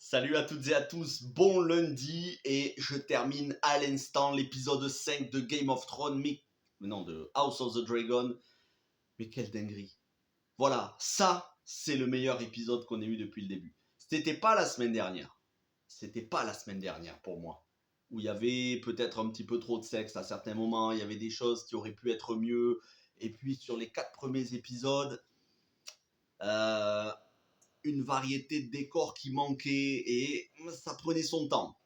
Salut à toutes et à tous, bon lundi et je termine à l'instant l'épisode 5 de Game of Thrones, non, de House of the Dragon, mais quelle dinguerie. Voilà, ça c'est le meilleur épisode qu'on ait eu depuis le début. C'était pas la semaine dernière pour moi, où il y avait peut-être un petit peu trop de sexe à certains moments, il y avait des choses qui auraient pu être mieux, et puis sur les 4 premiers épisodes, euh, une variété de décors qui manquait et ça prenait son temps.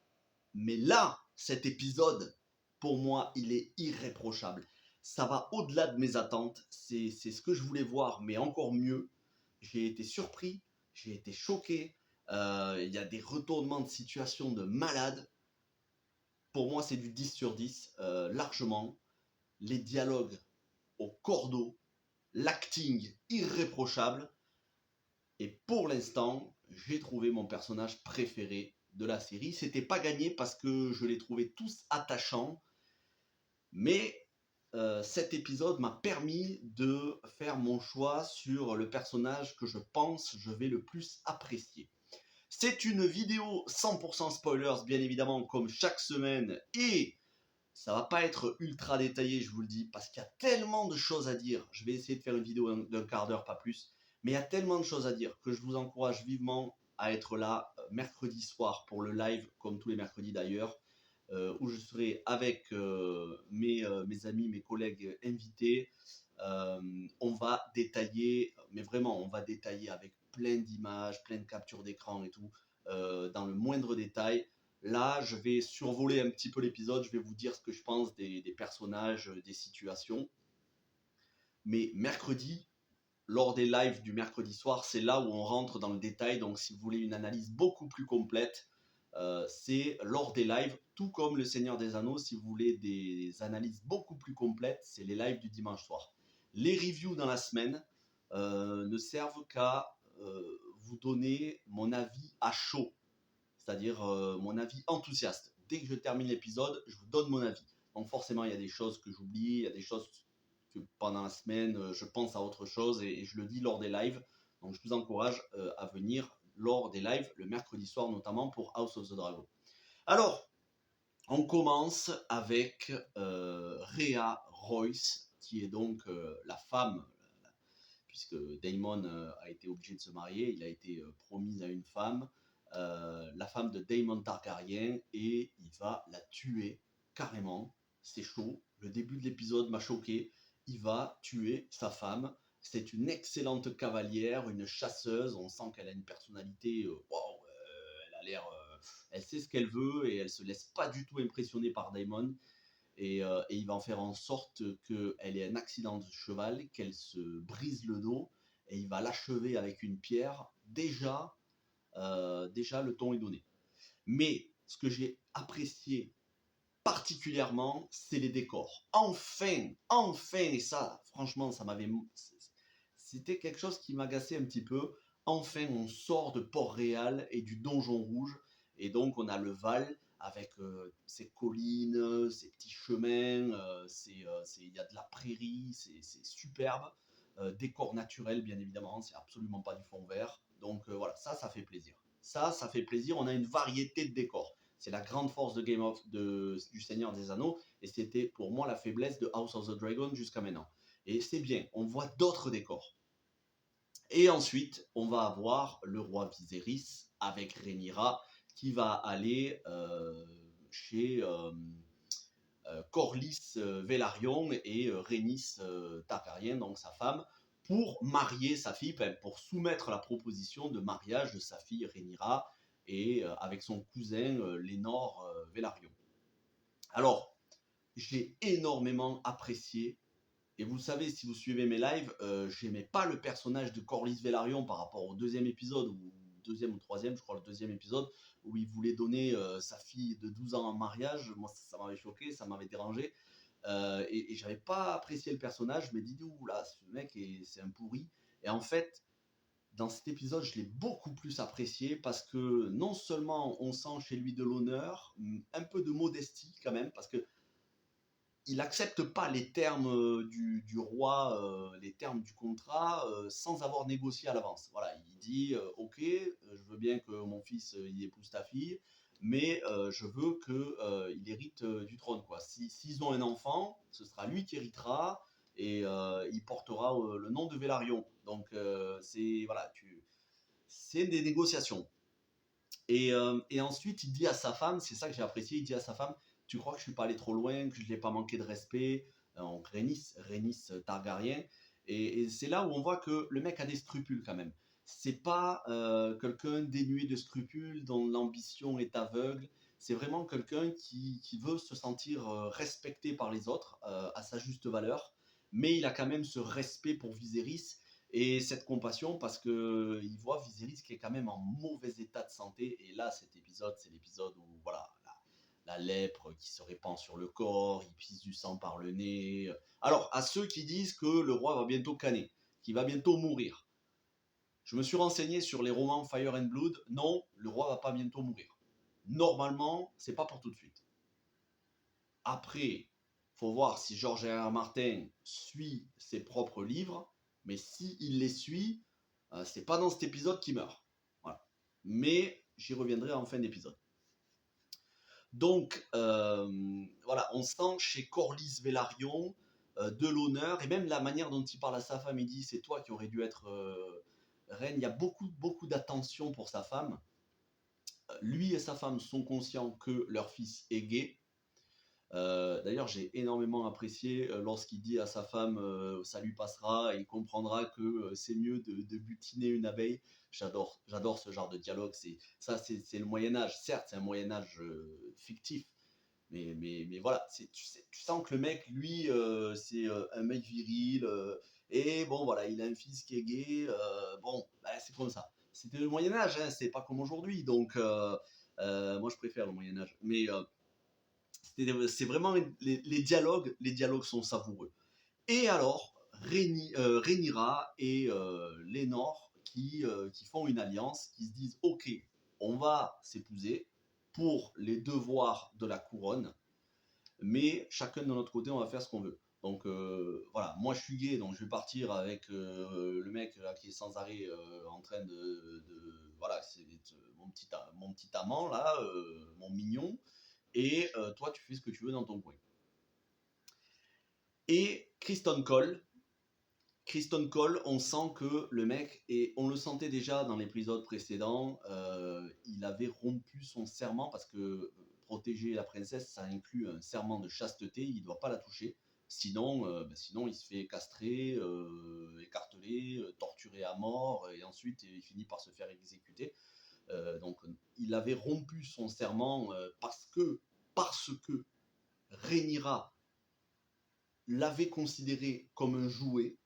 Mais là, cet épisode, pour moi, il est irréprochable. Ça va au-delà de mes attentes. C'est ce que je voulais voir, mais encore mieux. J'ai été surpris, j'ai été choqué. Il y a des retournements de situation de malade. Pour moi, c'est du 10 sur 10, largement. Les dialogues au cordeau, l'acting irréprochable. Et pour l'instant, j'ai trouvé mon personnage préféré de la série. C'était pas gagné parce que je les trouvais tous attachants, mais cet épisode m'a permis de faire mon choix sur le personnage que je pense je vais le plus apprécier. C'est une vidéo 100% spoilers, bien évidemment, comme chaque semaine, et ça va pas être ultra détaillé, je vous le dis, parce qu'il y a tellement de choses à dire. Je vais essayer de faire une vidéo d'un quart d'heure, pas plus. Mais il y a tellement de choses à dire que je vous encourage vivement à être là mercredi soir pour le live, comme tous les mercredis d'ailleurs, où je serai avec mes amis, mes collègues invités. On va détailler, mais vraiment, on va détailler avec plein d'images, plein de captures d'écran et tout, dans le moindre détail. Là, je vais survoler un petit peu l'épisode, je vais vous dire ce que je pense des personnages, des situations. Mais mercredi, lors des lives du mercredi soir, c'est là où on rentre dans le détail. Donc si vous voulez une analyse beaucoup plus complète, c'est lors des lives, tout comme le Seigneur des Anneaux. Si vous voulez des analyses beaucoup plus complètes, c'est les lives du dimanche soir. Les reviews dans la semaine ne servent qu'à vous donner mon avis à chaud, c'est-à-dire mon avis enthousiaste. Dès que je termine l'épisode, je vous donne mon avis. Donc forcément, il y a des choses que j'oublie, il y a des choses que pendant la semaine, je pense à autre chose et je le dis lors des lives. Donc je vous encourage à venir lors des lives, le mercredi soir notamment pour House of the Dragon. Alors, on commence avec Rhea Royce, qui est donc la femme, puisque Daemon a été obligé de se marier, il a été promis à une femme, la femme de Daemon Targaryen, et il va la tuer carrément. C'est chaud. Le début de l'épisode m'a choqué. Il va tuer sa femme. C'est une excellente cavalière, une chasseuse. On sent qu'elle a une personnalité. Wow, elle a l'air. Elle sait ce qu'elle veut et elle se laisse pas du tout impressionner par Daemon. Et il va en faire en sorte qu'elle ait un accident de cheval, qu'elle se brise le dos, et il va l'achever avec une pierre. Déjà, le ton est donné. Mais ce que j'ai apprécié particulièrement, c'est les décors. Enfin, et ça, franchement, c'était quelque chose qui m'agaçait un petit peu. Enfin, on sort de Port-Réal et du Donjon Rouge, et donc on a le Val avec ses collines, ses petits chemins, il y a de la prairie, c'est superbe. Décor naturel, bien évidemment, c'est absolument pas du fond vert. Donc voilà, ça fait plaisir. Ça fait plaisir, on a une variété de décors. C'est la grande force de du Seigneur des Anneaux, et c'était pour moi la faiblesse de House of the Dragon jusqu'à maintenant. Et c'est bien, on voit d'autres décors. Et ensuite, on va avoir le roi Viserys avec Rhaenyra qui va aller chez Corlys Velaryon et Rhaenys Targaryen, donc sa femme, pour marier sa fille, pour soumettre la proposition de mariage de sa fille Rhaenyra et avec son cousin Lénore Velaryon. Alors, j'ai énormément apprécié, et vous le savez si vous suivez mes lives, j'aimais pas le personnage de Corlys Velaryon par rapport au deuxième épisode, ou deuxième ou troisième, je crois le deuxième épisode, où il voulait donner sa fille de 12 ans en mariage. Moi ça m'avait choqué, ça m'avait dérangé, et j'avais pas apprécié le personnage. Je me dis, ouh là, ce mec c'est un pourri. Et en fait, dans cet épisode, je l'ai beaucoup plus apprécié parce que non seulement on sent chez lui de l'honneur, un peu de modestie quand même, parce que il accepte pas les termes du roi, les termes du contrat, sans avoir négocié à l'avance. Voilà, il dit ok, je veux bien que mon fils il épouse ta fille, mais je veux que il hérite du trône, quoi. S'ils ont un enfant, ce sera lui qui héritera et il portera le nom de Velaryon. Donc c'est voilà, c'est des négociations. Et ensuite, il dit à sa femme, c'est ça que j'ai apprécié, il dit à sa femme, tu crois que je suis pas allé trop loin, que je l'ai pas manqué de respect, donc Rhaenys Targaryen. Et c'est là où on voit que le mec a des scrupules quand même. C'est pas quelqu'un dénué de scrupules, dont l'ambition est aveugle. C'est vraiment quelqu'un qui veut se sentir respecté par les autres, à sa juste valeur. Mais il a quand même ce respect pour Viserys et cette compassion parce que il voit Viserys qui est quand même en mauvais état de santé. Et là, cet épisode, c'est l'épisode où voilà, la lèpre qui se répand sur le corps, il pisse du sang par le nez. Alors, à ceux qui disent que le roi va bientôt canner, qu'il va bientôt mourir, je me suis renseigné sur les romans Fire and Blood. Non, le roi va pas bientôt mourir. Normalement, c'est pas pour tout de suite. Après, faut voir si George R.R. Martin suit ses propres livres, mais s'il les suit, c'est pas dans cet épisode qu'il meurt. Voilà. Mais j'y reviendrai en fin d'épisode. Donc, voilà, on sent chez Corlys Velaryon de l'honneur, et même la manière dont il parle à sa femme, il dit c'est toi qui aurais dû être reine. Il y a beaucoup d'attention pour sa femme. Lui et sa femme sont conscients que leur fils est gay. D'ailleurs, j'ai énormément apprécié lorsqu'il dit à sa femme ça lui passera et il comprendra que c'est mieux de butiner une abeille. J'adore ce genre de dialogue. C'est le Moyen Âge. Certes, c'est un Moyen Âge fictif, mais voilà, tu sens que le mec, lui, c'est un mec viril. Et bon, voilà, il a un fils qui est gay. Bon, bah, c'est comme ça. C'était le Moyen Âge, hein, c'est pas comme aujourd'hui. Donc, moi, je préfère le Moyen Âge. Mais c'est vraiment les dialogues sont savoureux. Et alors, Rhaenyra et Lénore qui font une alliance, qui se disent ok, on va s'épouser pour les devoirs de la couronne, mais chacun de notre côté, on va faire ce qu'on veut. Donc voilà, moi je suis gay, donc je vais partir avec le mec là, qui est sans arrêt en train voilà, c'est mon petit amant là, mon mignon, et toi tu fais ce que tu veux dans ton coin. Et Kristen Cole, on sent que le mec, et on le sentait déjà dans l'épisode précédent, il avait rompu son serment parce que protéger la princesse, ça inclut un serment de chasteté, il ne doit pas la toucher. Sinon, il se fait castrer, écarteler, torturer à mort, et ensuite il finit par se faire exécuter. Donc il avait rompu son serment parce que Rhaenyra l'avait considéré comme un jouet.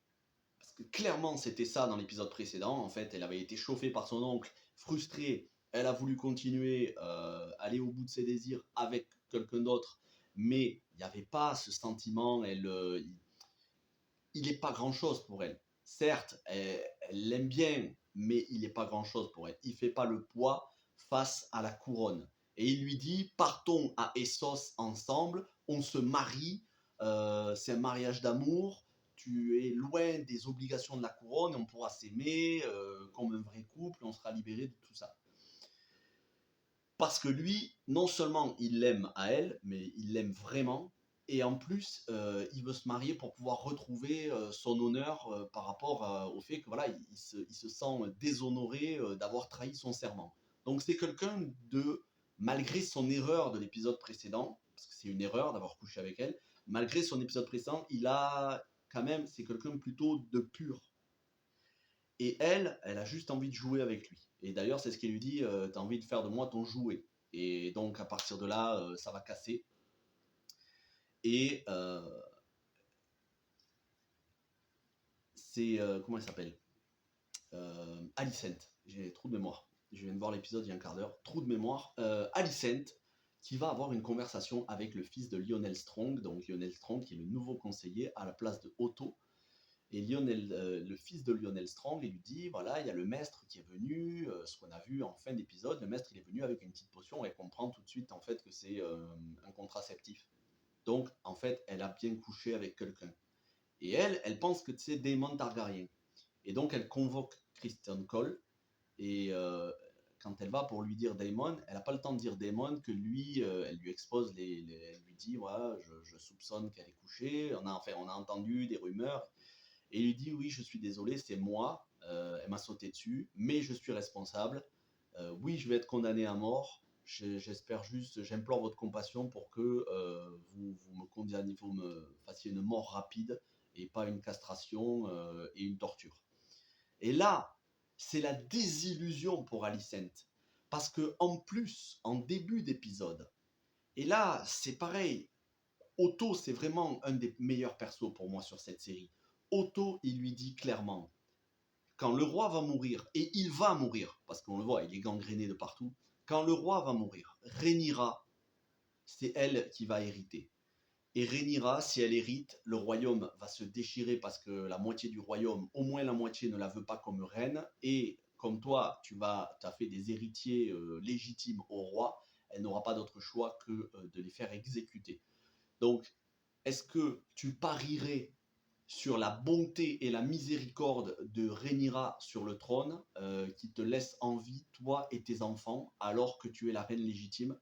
Parce que clairement, c'était ça dans l'épisode précédent. En fait, elle avait été chauffée par son oncle, frustrée. Elle a voulu continuer, aller au bout de ses désirs avec quelqu'un d'autre. Mais il n'y avait pas ce sentiment. Il n'est pas grand-chose pour elle. Certes, elle l'aime bien, mais il n'est pas grand-chose pour elle. Il ne fait pas le poids face à la couronne. Et il lui dit, partons à Essos ensemble, on se marie, c'est un mariage d'amour, tu es loin des obligations de la couronne, on pourra s'aimer comme un vrai couple, on sera libéré de tout ça. Parce que lui, non seulement il l'aime à elle, mais il l'aime vraiment, et en plus, il veut se marier pour pouvoir retrouver son honneur par rapport au fait que voilà, il se sent déshonoré d'avoir trahi son serment. Donc c'est quelqu'un malgré son erreur de l'épisode précédent, parce que c'est une erreur d'avoir couché avec elle, malgré son épisode précédent, il a quand même, c'est quelqu'un plutôt de pur. Et elle a juste envie de jouer avec lui. Et d'ailleurs, c'est ce qu'il lui dit, t'as envie de faire de moi ton jouet. Et donc, à partir de là, ça va casser. Et c'est... comment elle s'appelle Alicent. J'ai trou de mémoire. Je viens de voir l'épisode il y a un quart d'heure. Trou de mémoire. Alicent, qui va avoir une conversation avec le fils de Lionel Strong. Donc, Lionel Strong, qui est le nouveau conseiller à la place de Otto. Et le fils de Lionel Strong, il lui dit, voilà, il y a le maître qui est venu, ce qu'on a vu en fin d'épisode, le maître il est venu avec une petite potion et elle comprend tout de suite en fait que c'est un contraceptif. Donc, en fait, elle a bien couché avec quelqu'un. Et elle pense que c'est Daemon Targaryen. Et donc, elle convoque Criston Cole. Et quand elle va pour lui dire Daemon, elle n'a pas le temps de dire Daemon que lui, elle lui expose elle lui dit voilà, je soupçonne qu'elle est couchée. On a entendu des rumeurs. Et il lui dit oui, je suis désolé, c'est moi. Elle m'a sauté dessus, mais je suis responsable. Oui, je vais être condamné à mort. J'espère juste, j'implore votre compassion pour que vous me condamniez, vous me fassiez une mort rapide et pas une castration et une torture. Et là, c'est la désillusion pour Alicent. Parce que en plus, en début d'épisode, et là, c'est pareil, Otto, c'est vraiment un des meilleurs persos pour moi sur cette série. Otto, il lui dit clairement, quand le roi va mourir, et il va mourir, parce qu'on le voit, il est gangréné de partout, quand le roi va mourir, Rhaenyra, c'est elle qui va hériter. Et Rhaenyra, si elle hérite, le royaume va se déchirer parce que la moitié du royaume, au moins la moitié, ne la veut pas comme reine. Et comme toi, tu as fait des héritiers légitimes au roi, elle n'aura pas d'autre choix que de les faire exécuter. Donc, est-ce que tu parierais sur la bonté et la miséricorde de Rhaenyra sur le trône, qui te laisse en vie, toi et tes enfants, alors que tu es la reine légitime?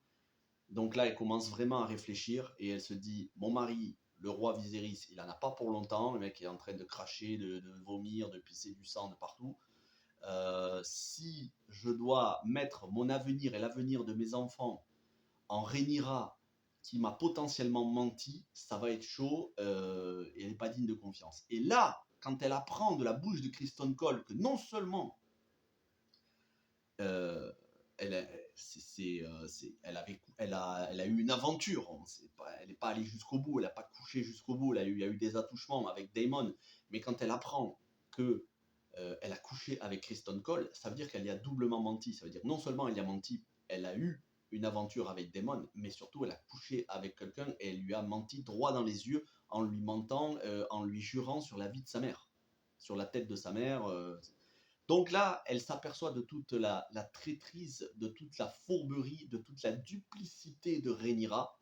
Donc là, elle commence vraiment à réfléchir et elle se dit, mon mari, le roi Viserys, il en a pas pour longtemps, le mec est en train de cracher, de vomir, de pisser du sang de partout. Si je dois mettre mon avenir et l'avenir de mes enfants en Rhaenyra, qui m'a potentiellement menti, ça va être chaud et elle n'est pas digne de confiance. Et là, quand elle apprend de la bouche de Criston Cole que non seulement euh, elle, elle a eu une aventure, elle n'est pas allée jusqu'au bout, elle n'a pas couché jusqu'au bout, il y a eu des attouchements avec Daemon, mais quand elle apprend que elle a couché avec Criston Cole, ça veut dire qu'elle y a doublement menti. Ça veut dire non seulement elle y a menti, elle a eu une aventure avec Daemon, mais surtout elle a couché avec quelqu'un et elle lui a menti droit dans les yeux en lui mentant, en lui jurant sur la vie de sa mère, sur la tête de sa mère. Donc là, elle s'aperçoit de toute la traîtrise, de toute la fourberie, de toute la duplicité de Rhaenyra.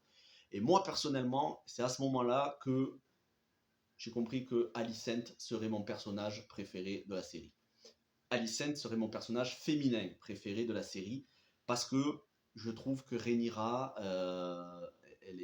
Et moi, personnellement, c'est à ce moment-là que j'ai compris que Alicent serait mon personnage préféré de la série. Alicent serait mon personnage féminin préféré de la série parce que je trouve que Rhaenyra,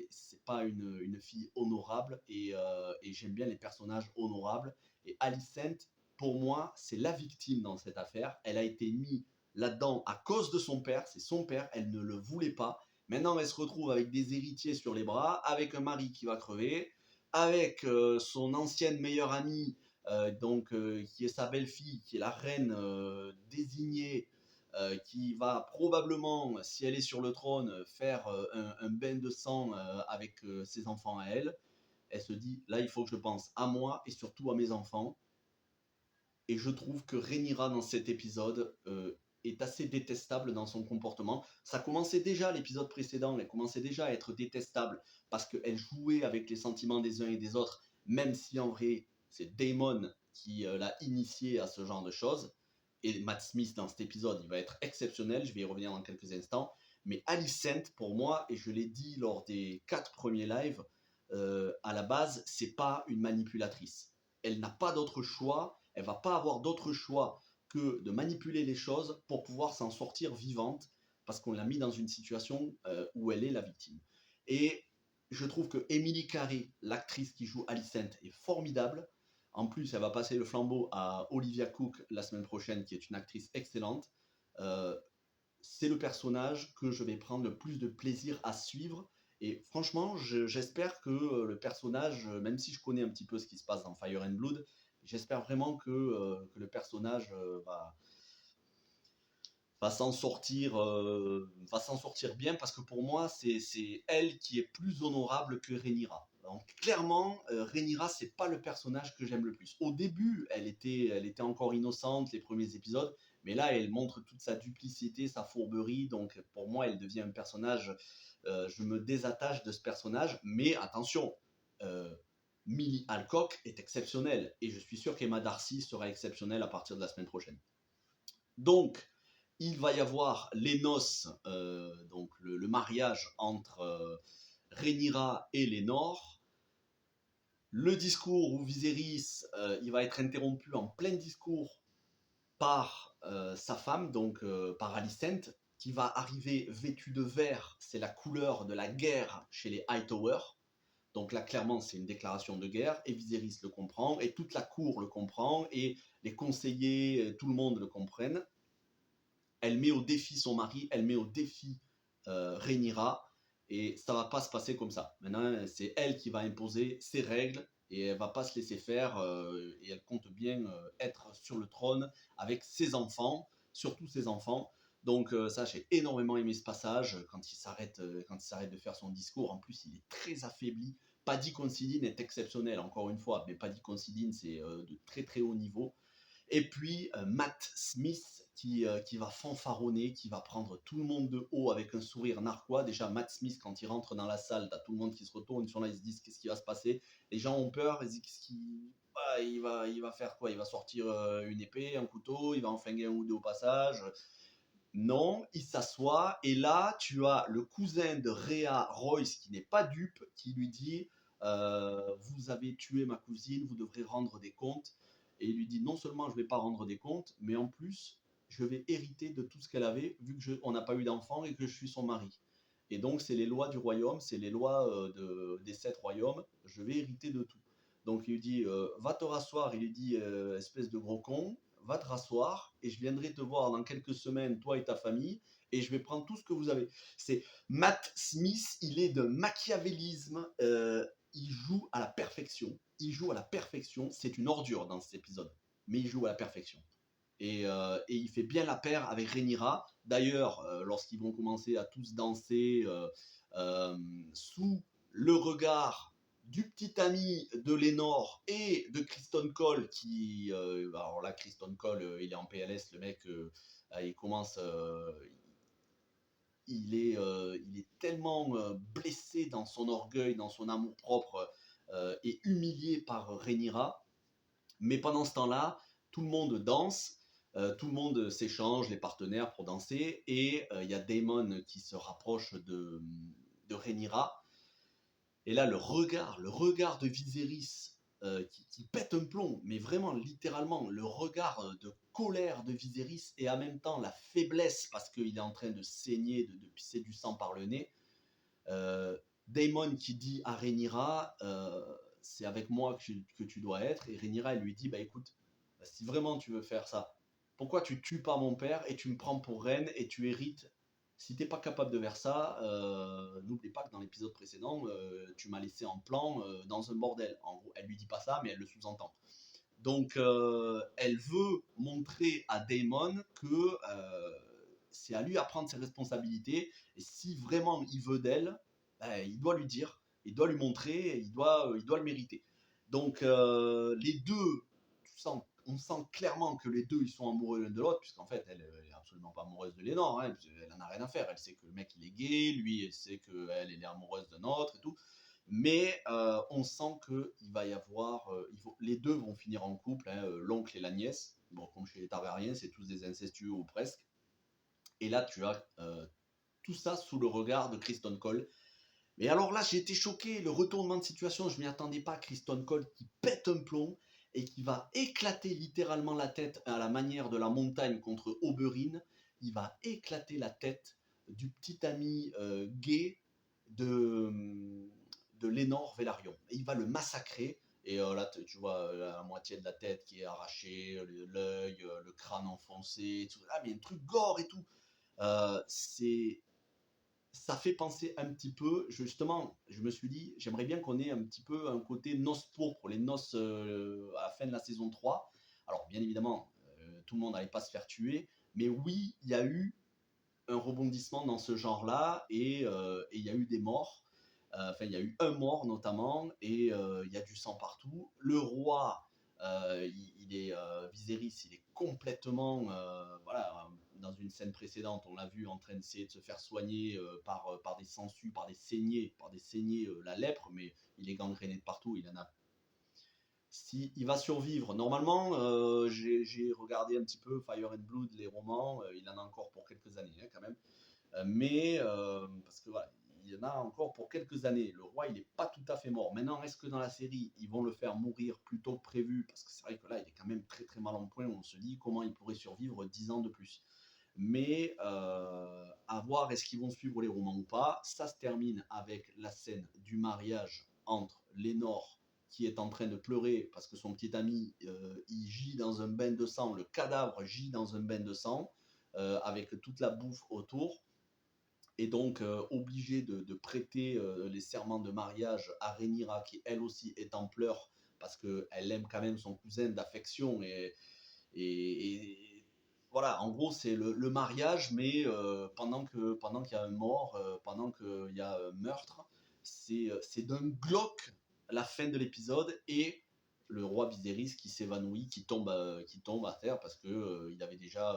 c'est pas une fille honorable et j'aime bien les personnages honorables. Et Alicent, pour moi, c'est la victime dans cette affaire. Elle a été mise là-dedans à cause de son père. C'est son père, elle ne le voulait pas. Maintenant, elle se retrouve avec des héritiers sur les bras, avec un mari qui va crever, avec son ancienne meilleure amie qui est sa belle-fille, qui est la reine désignée, qui va probablement, si elle est sur le trône, faire un bain de sang avec ses enfants à elle. Elle se dit, là, il faut que je pense à moi et surtout à mes enfants. Et je trouve que Rhaenyra, dans cet épisode, est assez détestable dans son comportement. Ça commençait déjà l'épisode précédent, elle commençait déjà à être détestable parce qu'elle jouait avec les sentiments des uns et des autres, même si en vrai, c'est Daemon qui l'a initié à ce genre de choses. Et Matt Smith, dans cet épisode, il va être exceptionnel, je vais y revenir dans quelques instants. Mais Alicent, pour moi, et je l'ai dit lors des 4 premiers lives, à la base, c'est pas une manipulatrice. Elle n'a pas d'autre choix, elle va pas avoir d'autre choix que de manipuler les choses pour pouvoir s'en sortir vivante, parce qu'on l'a mis dans une situation où elle est la victime. Et je trouve que Emily Carey, l'actrice qui joue Alicent, est formidable. En plus, elle va passer le flambeau à Olivia Cooke la semaine prochaine, qui est une actrice excellente. Euh, c'est le personnage que je vais prendre le plus de plaisir à suivre. Et franchement, j'espère que le personnage, même si je connais un petit peu ce qui se passe dans Fire and Blood, j'espère vraiment que le personnage va s'en sortir bien parce que pour moi, c'est elle qui est plus honorable que Rhaenyra. Donc clairement, Rhaenyra, c'est pas le personnage que j'aime le plus. Au début, elle était encore innocente, les premiers épisodes, mais là, elle montre toute sa duplicité, sa fourberie. Donc pour moi, elle devient un personnage. Je me désattache de ce personnage, mais attention. Millie Alcock est exceptionnelle et je suis sûr qu'Emma Darcy sera exceptionnelle à partir de la semaine prochaine. Donc, il va y avoir les noces, donc le mariage entre Rhaenyra et Lénore. Le discours où Viserys il va être interrompu en plein discours par sa femme, donc par Alicent, qui va arriver vêtue de vert. C'est la couleur de la guerre chez les Hightower. Donc là, clairement, c'est une déclaration de guerre, et Viserys le comprend, et toute la cour le comprend, et les conseillers, tout le monde le comprenne. Elle met au défi son mari, elle met au défi Rhaenyra, et ça va pas se passer comme ça. Maintenant, c'est elle qui va imposer ses règles, et elle va pas se laisser faire, et elle compte bien être sur le trône avec ses enfants, surtout ses enfants. Donc ça, j'ai énormément aimé ce passage quand il s'arrête de faire son discours. En plus, il est très affaibli. Paddy Considine est exceptionnel, encore une fois, mais Paddy Considine, c'est de très très haut niveau. Et puis Matt Smith qui va fanfaronner, qui va prendre tout le monde de haut avec un sourire narquois. Déjà, Matt Smith, quand il rentre dans la salle, t'as tout le monde qui se retourne, ils sont là, ils se disent qu'est-ce qui va se passer. Les gens ont peur, ils se disent il va faire quoi? Il va sortir une épée, un couteau, il va en flinguer un ou deux au passage. Non, il s'assoit et là, tu as le cousin de Rhea, Royce, qui n'est pas dupe, qui lui dit vous avez tué ma cousine, vous devrez rendre des comptes. Et il lui dit non seulement je ne vais pas rendre des comptes, mais en plus, je vais hériter de tout ce qu'elle avait, vu qu'on n'a pas eu d'enfant et que je suis son mari. Et donc, c'est les lois du royaume, c'est les lois des 7 royaumes, je vais hériter de tout. Donc, il lui dit va te rasseoir, il lui dit espèce de gros con, va te rasseoir et je viendrai te voir dans quelques semaines, toi et ta famille, et je vais prendre tout ce que vous avez. C'est Matt Smith, il est de machiavélisme, il joue à la perfection. Il joue à la perfection. C'est une ordure dans cet épisode, mais il joue à la perfection. Et il fait bien la paire avec Rhaenyra. D'ailleurs, lorsqu'ils vont commencer à tous danser sous le regard du petit ami de Lénore et de Criston Cole, qui, alors là, Criston Cole, il est en PLS, le mec, il commence, il est tellement blessé dans son orgueil, dans son amour-propre, et humilié par Rhaenyra. Mais pendant ce temps-là, tout le monde danse, tout le monde s'échange les partenaires pour danser, et il y a Daemon qui se rapproche de Rhaenyra. Et là, le regard de Viserys qui pète un plomb, mais vraiment, littéralement, le regard de colère de Viserys et en même temps la faiblesse parce qu'il est en train de saigner, de pisser du sang par le nez. Daemon qui dit à Rhaenyra, c'est avec moi que tu dois être. Et Rhaenyra, elle lui dit, bah écoute, si vraiment tu veux faire ça, pourquoi tu tues pas mon père et tu me prends pour reine et tu hérites. Si t'es pas capable de faire ça, n'oublie pas que dans l'épisode précédent, tu m'as laissé en plan dans un bordel. En gros, elle lui dit pas ça, mais elle le sous-entend. Donc, elle veut montrer à Daemon que c'est à lui à prendre ses responsabilités. Et si vraiment il veut d'elle, il doit lui dire, il doit lui montrer, il doit le mériter. Donc, les deux, on sent clairement que les deux ils sont amoureux l'un de l'autre, puisqu'en fait, elle est absolument pas amoureuse de Lénore, hein, elle en a rien à faire. Elle sait que le mec il est gay, lui, elle sait qu'elle est amoureuse d'un autre et tout. Mais on sent qu'il va y avoir. Les deux vont finir en couple, hein, l'oncle et la nièce. Bon, comme chez les Targaryens, c'est tous des incestueux ou presque. Et là, tu as tout ça sous le regard de Criston Cole. Mais alors là, j'ai été choqué. Le retournement de situation, je ne m'y attendais pas. Criston Cole qui pète un plomb et qui va éclater littéralement la tête à la manière de la montagne contre Oberyn. Il va éclater la tête du petit ami gay de Lénore Velaryon. Et il va le massacrer. Et là, tu vois la moitié de la tête qui est arrachée, l'œil, le crâne enfoncé, tout. Ah, mais un truc gore et tout. Ça fait penser un petit peu, justement, je me suis dit, j'aimerais bien qu'on ait un petit peu un côté noces pourpres, les noces à la fin de la saison 3. Alors, bien évidemment, tout le monde n'allait pas se faire tuer, mais oui, il y a eu un rebondissement dans ce genre-là, et il y a eu des morts. Enfin, il y a eu un mort notamment, et il y a du sang partout. Le roi, Viserys, il est complètement, voilà, dans une scène précédente, on l'a vu en train d'essayer de se faire soigner par des sangsues, par des saignées, la lèpre, mais il est gangréné de partout, il en a. Si il va survivre, normalement, j'ai regardé un petit peu Fire and Blood, les romans, il en a encore pour quelques années, hein, quand même. Mais parce que voilà, il y en a encore pour quelques années. Le roi, il n'est pas tout à fait mort. Maintenant, est-ce que dans la série, ils vont le faire mourir plus tôt que prévu? Parce que c'est vrai que là, il est quand même très très mal en point. On se dit comment il pourrait survivre 10 ans de plus. Mais à voir, est-ce qu'ils vont suivre les romans ou pas. Ça se termine avec la scène du mariage entre Lénore, qui est en train de pleurer parce que son petit ami, il gît dans un bain de sang, le cadavre gît dans un bain de sang, avec toute la bouffe autour, et donc obligé de prêter les serments de mariage à Rhaenyra, qui elle aussi est en pleurs, parce qu'elle aime quand même son cousin d'affection, et voilà, en gros, c'est le mariage, mais pendant qu'il y a un mort, pendant qu'il y a un meurtre, c'est d'un glauque la fin de l'épisode, et le roi Viserys qui s'évanouit, qui tombe à terre parce que il avait déjà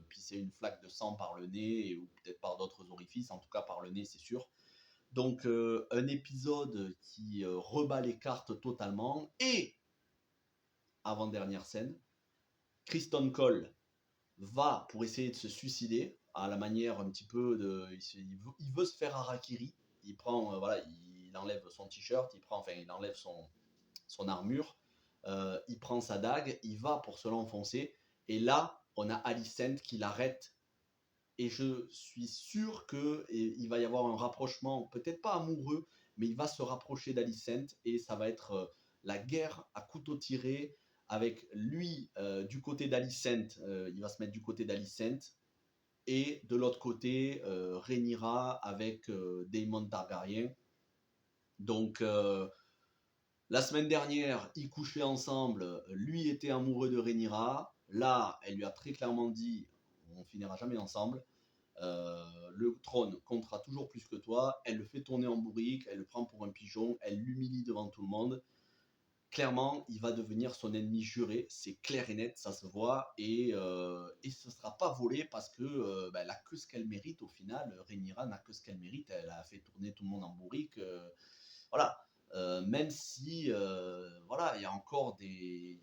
pissé une flaque de sang par le nez, ou peut-être par d'autres orifices, en tout cas par le nez, c'est sûr. Donc un épisode qui rebat les cartes totalement, et avant-dernière scène, Kristen Cole va pour essayer de se suicider, à la manière un petit peu de, il veut se faire harakiri. Il prend, voilà, il enlève son t-shirt, il enlève son armure, il prend sa dague, il va pour se l'enfoncer, et là on a Alicent qui l'arrête, et je suis sûr que il va y avoir un rapprochement, peut-être pas amoureux, mais il va se rapprocher d'Alicent, et ça va être la guerre à couteau tiré, avec lui du côté d'Alicent, il va se mettre du côté d'Alicent, et de l'autre côté, Rhaenyra avec Daemon Targaryen. Donc la semaine dernière, ils couchaient ensemble, lui était amoureux de Rhaenyra, là, elle lui a très clairement dit on finira jamais ensemble. Le trône comptera toujours plus que toi. Elle le fait tourner en bourrique, elle le prend pour un pigeon, elle l'humilie devant tout le monde. Clairement, il va devenir son ennemi juré, c'est clair et net, ça se voit, et ce ne sera pas volé, parce que elle a que ce qu'elle mérite au final. Rhaenyra n'a que ce qu'elle mérite, elle a fait tourner tout le monde en bourrique, voilà. Même si voilà, il y a encore des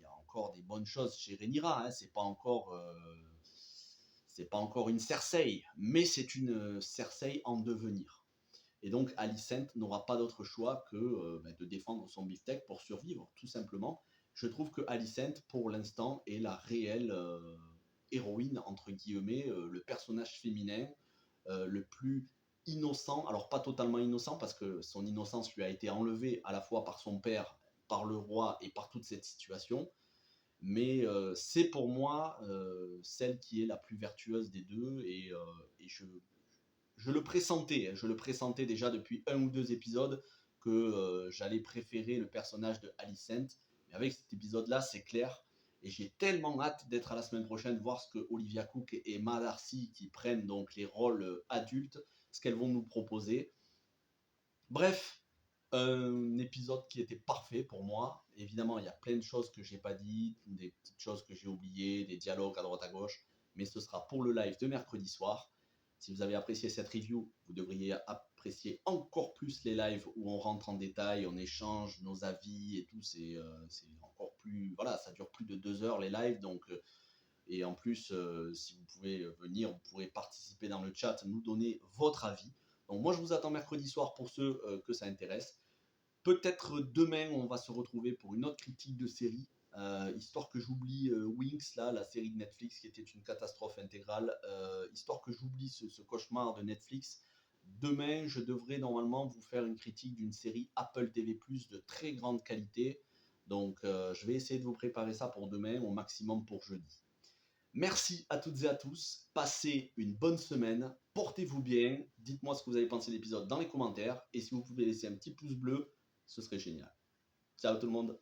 bonnes choses chez Rhaenyra, hein, c'est pas encore une Cersei, mais c'est une Cersei en devenir. Et donc Alicent n'aura pas d'autre choix que de défendre son beefsteak pour survivre, tout simplement. Je trouve que Alicent, pour l'instant, est la réelle héroïne, entre guillemets, le personnage féminin le plus innocent. Alors pas totalement innocent, parce que son innocence lui a été enlevée à la fois par son père, par le roi et par toute cette situation. Mais c'est pour moi celle qui est la plus vertueuse des deux, et je le pressentais déjà depuis un ou deux épisodes, que j'allais préférer le personnage de Alicent. Mais avec cet épisode-là, c'est clair. Et j'ai tellement hâte d'être à la semaine prochaine, voir ce que Olivia Cook et Emma Darcy, qui prennent donc les rôles adultes, ce qu'elles vont nous proposer. Bref, un épisode qui était parfait pour moi. Évidemment, il y a plein de choses que j'ai pas dites, des petites choses que j'ai oubliées, des dialogues à droite à gauche, mais ce sera pour le live de mercredi soir. Si vous avez apprécié cette review, vous devriez apprécier encore plus les lives où on rentre en détail, on échange nos avis et tout. C'est encore plus, voilà, ça dure plus de 2 heures les lives, donc et en plus, si vous pouvez venir, vous pourrez participer dans le chat, nous donner votre avis. Donc moi, je vous attends mercredi soir pour ceux que ça intéresse. Peut-être demain, on va se retrouver pour une autre critique de série, histoire que j'oublie Winx, là, la série de Netflix qui était une catastrophe intégrale, histoire que j'oublie ce cauchemar de Netflix. Demain, je devrais normalement vous faire une critique d'une série Apple TV+, de très grande qualité. Donc, je vais essayer de vous préparer ça pour demain, au maximum pour jeudi. Merci à toutes et à tous, passez une bonne semaine, portez-vous bien, dites-moi ce que vous avez pensé de l'épisode dans les commentaires, et si vous pouvez laisser un petit pouce bleu, ce serait génial. Ciao tout le monde!